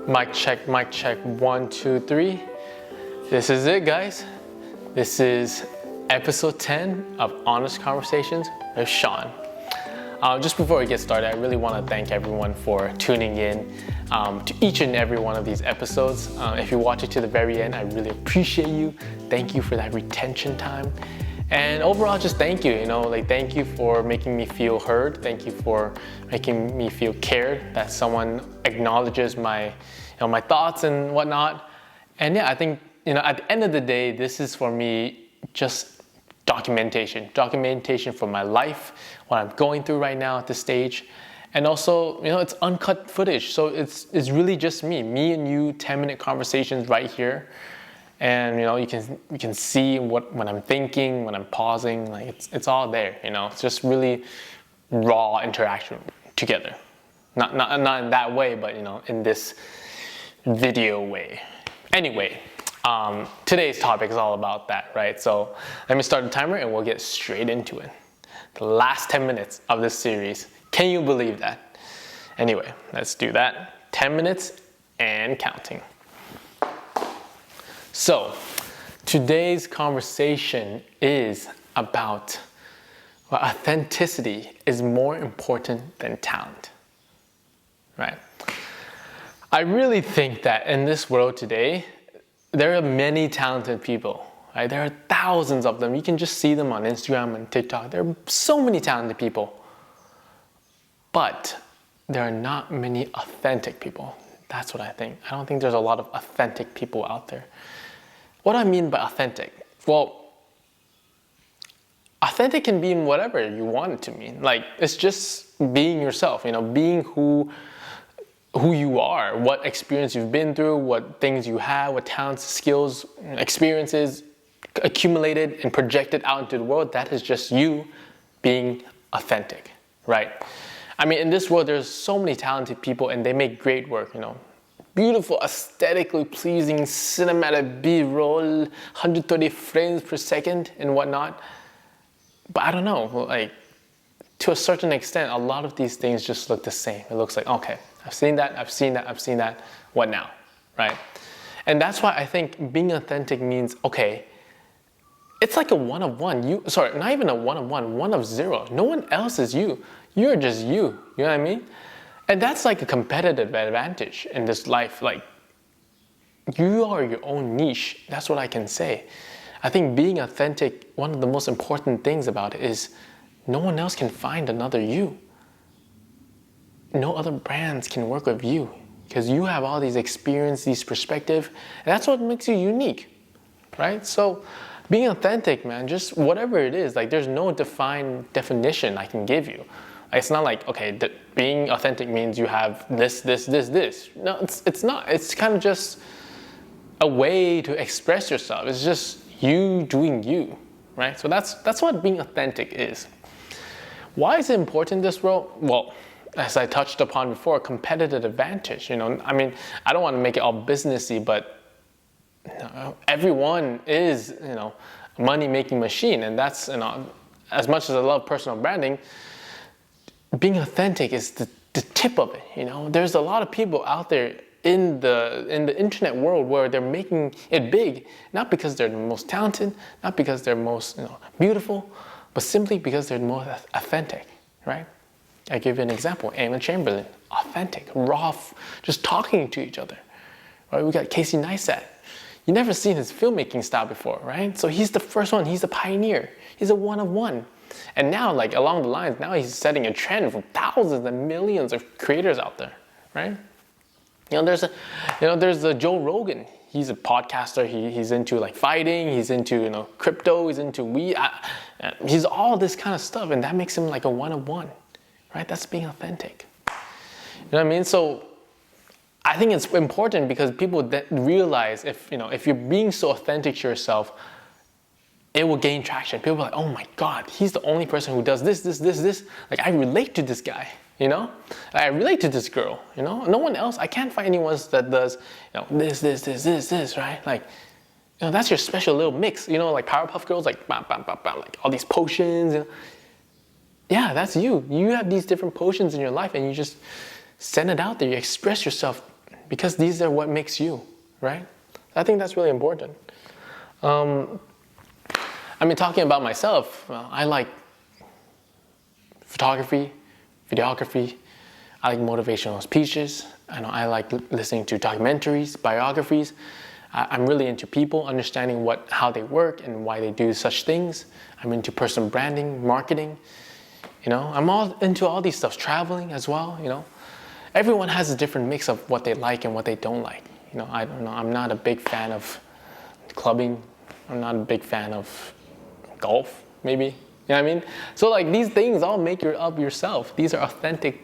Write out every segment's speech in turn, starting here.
Mic check, 1, 2, 3. This is it, guys. This is episode 10 of Honest Conversations with Sean. Just before we get started, I really want to thank everyone for tuning in to each and every one of these episodes. If you watch it to the very end, I really appreciate you. Thank you for that retention time. And overall, just thank you, thank you for making me feel heard. Thank you for making me feel cared, that someone acknowledges my thoughts and whatnot. And yeah, I think, at the end of the day, this is for me just documentation for my life, what I'm going through right now at this stage. And also, it's uncut footage. So it's really just me and you, 10-minute conversations right here. And you can see when I'm thinking, when I'm pausing, it's all there. It's just really raw interaction together. Not in that way, but in this video way. Anyway, today's topic is all about that, right? So let me start the timer and we'll get straight into it. The last 10 minutes of this series. Can you believe that? Anyway, let's do that. 10 minutes and counting. So, today's conversation is about authenticity is more important than talent, right? I really think that in this world today, there are many talented people, right? There are thousands of them. You can just see them on Instagram and TikTok. There are so many talented people, but there are not many authentic people. That's what I think. I don't think there's a lot of authentic people out there. What do I mean by authentic? Well, authentic can be in whatever you want it to mean. It's just being yourself, being who you are, what experience you've been through, what things you have, what talents, skills, experiences accumulated and projected out into the world. That is just you being authentic, right? I mean, in this world, there's so many talented people and they make great work, beautiful, aesthetically pleasing, cinematic B-roll, 130 frames per second and whatnot. But I don't know, to a certain extent, a lot of these things just look the same. It looks like, okay, I've seen that, what now, right? And that's why I think being authentic means, okay, it's like a one of one. Not even a one of one, one of zero. No one else is you. You're just you know what I mean? And that's like a competitive advantage in this life. You are your own niche. That's what I can say. I think being authentic, one of the most important things about it is no one else can find another you. No other brands can work with you because you have all these experience, these perspective, and that's what makes you unique, right? So being authentic, man, just whatever it is, there's no defined definition I can give you. It's not like, okay, being authentic means you have this. No, it's not. It's kind of just a way to express yourself. It's just you doing you, right? So that's what being authentic is. Why is it important in this world? Well, as I touched upon before, competitive advantage. I mean, I don't want to make it all businessy, but everyone is, a money-making machine, and that's, as much as I love personal branding, being authentic is the tip of it. There's a lot of people out there in the internet world where they're making it big, not because they're the most talented, not because they're most beautiful, but simply because they're more authentic, right? I give you an example. Emma Chamberlain, authentic, raw, just talking to each other, right? We got Casey Neistat. You never seen his filmmaking style before, right? So he's the first one. He's the pioneer. He's a one of one. And now, along the lines, now he's setting a trend for thousands and millions of creators out there, right? There's a Joe Rogan. He's a podcaster. He's into fighting. He's into crypto. He's into weed. He's all this kind of stuff, and that makes him a one of one, right? That's being authentic. You know what I mean? So I think it's important because people realize if you're being so authentic to yourself, it will gain traction. People are like, oh my God, he's the only person who does this. I relate to this guy, I relate to this girl, No one else, I can't find anyone that does, this, right? That's your special little mix, like Powerpuff Girls, bam, bam, bam, bam, all these potions. Yeah, that's you. You have these different potions in your life and you just send it out there. You express yourself because these are what makes you, right? I think that's really important. Talking about myself, I like photography, videography. I like motivational speeches. I like listening to documentaries, biographies. I'm really into people, understanding how they work and why they do such things. I'm into personal branding, marketing. I'm all into all these stuff, traveling as well. Everyone has a different mix of what they like and what they don't like. I don't know. I'm not a big fan of clubbing. I'm not a big fan of golf, maybe. You know what I mean? So like these things all make up yourself. These are authentic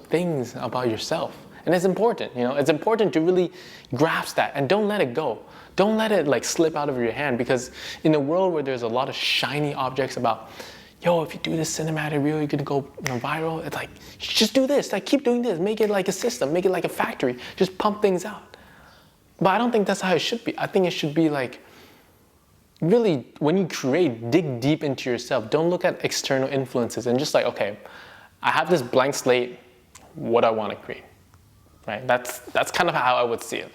things about yourself. And it's important, it's important to really grasp that and don't let it go. Don't let it like slip out of your hand, because in a world where there's a lot of shiny objects about, if you do this cinematic reel, you're gonna go viral. It's like, just do this, like keep doing this, make it like a system, make it like a factory, just pump things out. But I don't think that's how it should be. I think it should be like, really, when you create, dig deep into yourself. Don't look at external influences and just like, okay, I have this blank slate, what I want to create, right? That's kind of how I would see it.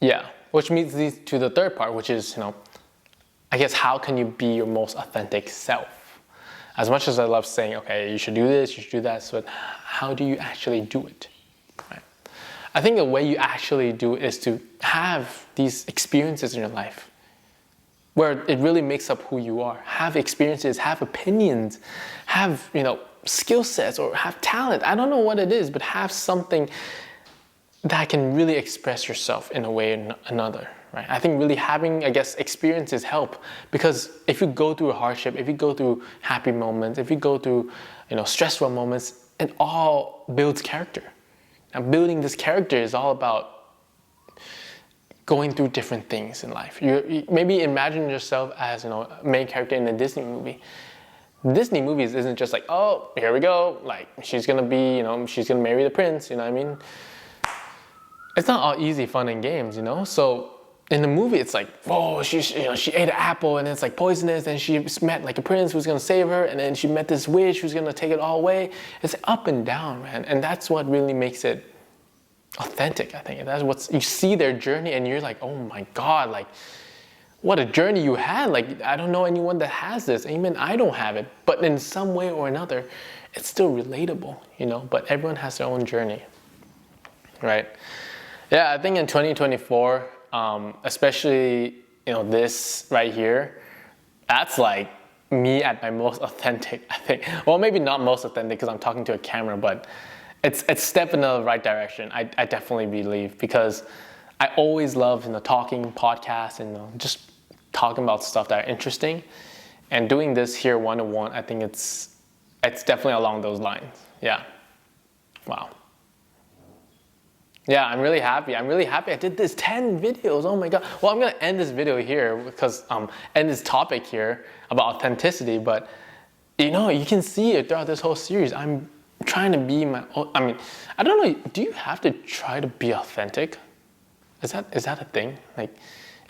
Yeah, which leads to the third part, which is, I guess, how can you be your most authentic self? As much as I love saying, okay, you should do this, you should do that, so how do you actually do it? Right? I think the way you actually do it is to have these experiences in your life where it really makes up who you are. Have experiences, have opinions, have, skill sets, or have talent. I don't know what it is, but have something that can really express yourself in a way or another, right? I think really having, experiences help, because if you go through a hardship, if you go through happy moments, if you go through, stressful moments, it all builds character. Now, building this character is all about going through different things in life. You maybe imagine yourself as, a main character in a Disney movie. Disney movies isn't just like, oh, here we go, like she's gonna be, she's gonna marry the prince, you know what I mean? It's not all easy fun and games, So in the movie, it's like, whoa, she ate an apple and it's like poisonous, and she met like a prince who's gonna save her, and then she met this witch who's gonna take it all away. It's up and down, man, and that's what really makes it authentic. I think that's what you see their journey, and you're like, oh my God, like what a journey you had. Like, I don't know anyone that has this. Even I don't have it, but in some way or another, it's still relatable, but everyone has their own journey, right? Yeah, I think in 2024, especially, this right here, that's like me at my most authentic, I think. Well, maybe not most authentic because I'm talking to a camera, but it's step in the right direction. I definitely believe, because I always love, talking podcasts and just talking about stuff that are interesting, and doing this here one-on-one, I think it's definitely along those lines. Yeah. Wow. Yeah, I'm really happy. I did this 10 videos. Oh my God. Well, I'm gonna end this video here because end this topic here about authenticity. But you can see it throughout this whole series. I'm trying to be my own. I don't know. Do you have to try to be authentic? Is that a thing? Like,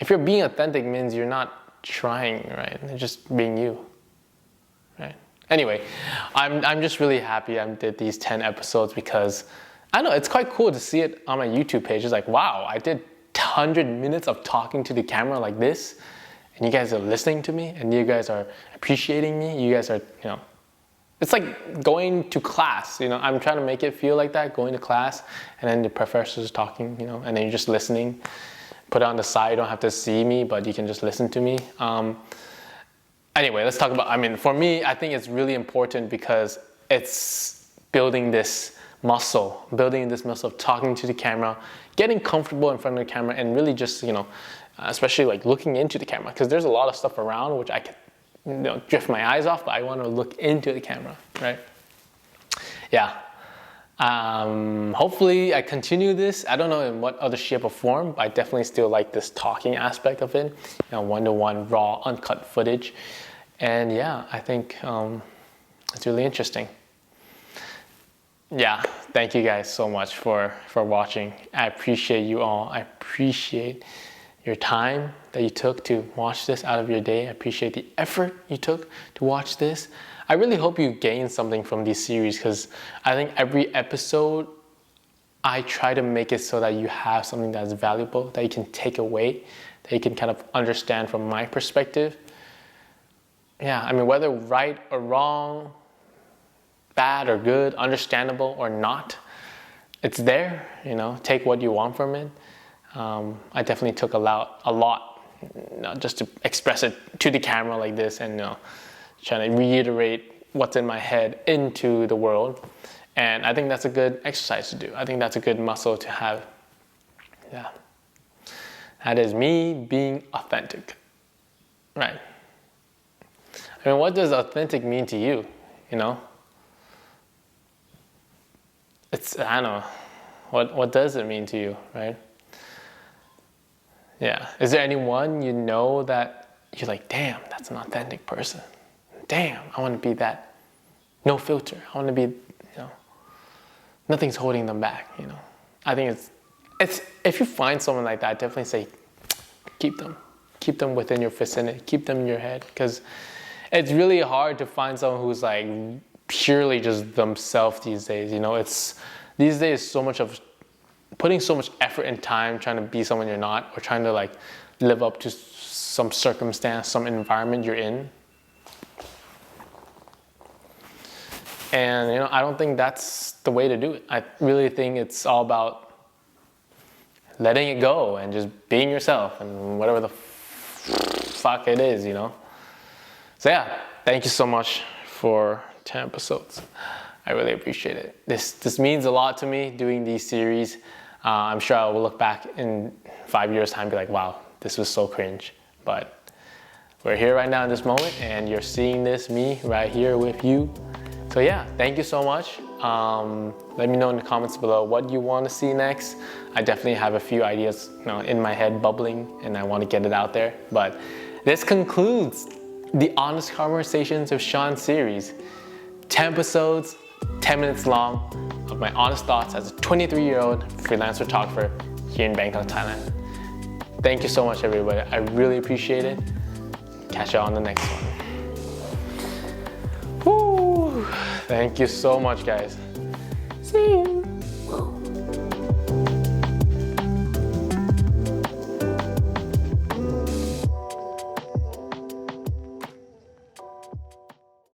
if you're being authentic, means you're not trying, right? You're just being you, right? Anyway, I'm just really happy I did these 10 episodes, because I know it's quite cool to see it on my YouTube page. It's like, wow, I did 100 minutes of talking to the camera like this, and you guys are listening to me, and you guys are appreciating me. You guys are, it's like going to class, I'm trying to make it feel like that, going to class, and then the professor's talking, and then you're just listening. Put it on the side, you don't have to see me, but you can just listen to me. Anyway, let's talk about, for me, I think it's really important because it's building this muscle of talking to the camera, getting comfortable in front of the camera, and really just, especially like looking into the camera, because there's a lot of stuff around which I could, drift my eyes off, but I want to look into the camera, right? Yeah. Hopefully I continue this. I don't know in what other shape or form, but I definitely still like this talking aspect of it, one-to-one raw, uncut footage. And yeah, I think it's really interesting. Yeah, thank you guys so much for watching. I appreciate you all. I appreciate your time that you took to watch this out of your day. I appreciate the effort you took to watch this. I really hope you gain something from these series, because I think every episode I try to make it so that you have something that's valuable, that you can take away, that you can kind of understand from my perspective. Yeah, I mean, whether right or wrong, bad or good, understandable or not, it's there, you know, take what you want from it. I definitely took a lot, you know, just to express it to the camera like this and, you know, trying to reiterate what's in my head into the world. And I think that's a good exercise to do. I think that's a good muscle to have. Yeah. That is me being authentic. Right. I mean, what does authentic mean to you? You know? I don't know. What does it mean to you, right? Yeah. Is there anyone you know that you're like, damn, that's an authentic person. Damn, I want to be that. No filter. I want to be, you know, nothing's holding them back, you know. I think it's if you find someone like that, definitely say, keep them within your vicinity, keep them in your head, because it's really hard to find someone who's like purely just themselves these days. You know, it's these days so much of putting so much effort and time trying to be someone you're not, or trying to like live up to some circumstance, some environment you're in. And, you know, I don't think that's the way to do it. I really think it's all about letting it go and just being yourself and whatever the fuck it is, you know. So yeah, thank you so much for 10 episodes. I really appreciate it. This means a lot to me, doing these series. I'm sure I will look back in 5 years' time and be like, wow, this was so cringe. But we're here right now in this moment, and you're seeing this, me, right here with you. So yeah, thank you so much. Let me know in the comments below what you want to see next. I definitely have a few ideas, you know, in my head bubbling, and I want to get it out there. But this concludes the Honest Conversations with Sean series. 10 episodes, 10 minutes long, of my honest thoughts as a 23-year-old freelance photographer here in Bangkok, Thailand. Thank you so much, everybody. I really appreciate it. Catch you on the next one. Woo! Thank you so much, guys. See you.